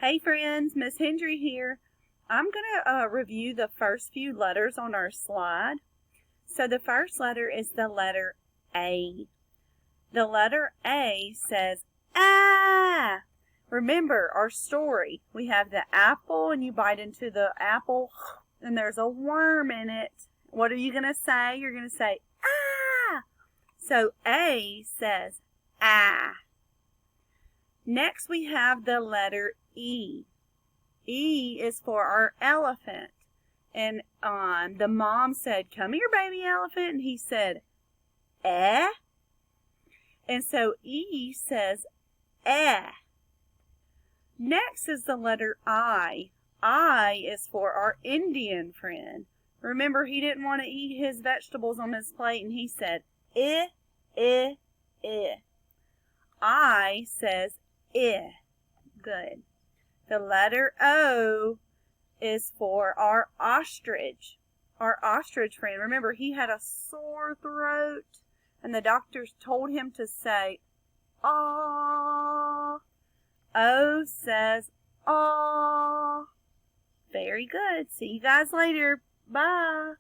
Hey friends, Miss Hendry here. I'm going to review the first few letters on our slide. So the first letter is the letter A. The letter A says, ah! Remember our story. We have the apple and you bite into the apple and there's a worm in it. What are you going to say? You're going to say, ah! So A says, ah. Next we have the letter E. E is for our elephant. And the mom said, come here, baby elephant. And he said, eh? And so E says, eh. Next is the letter I. I is for our Indian friend. Remember, he didn't want to eat his vegetables on his plate, and he said, eh, eh, eh. I says, eh. Good. The letter O is for our ostrich. Our ostrich friend. Remember, he had a sore throat, and the doctors told him to say, ah. O says, ah. Very good. See you guys later. Bye.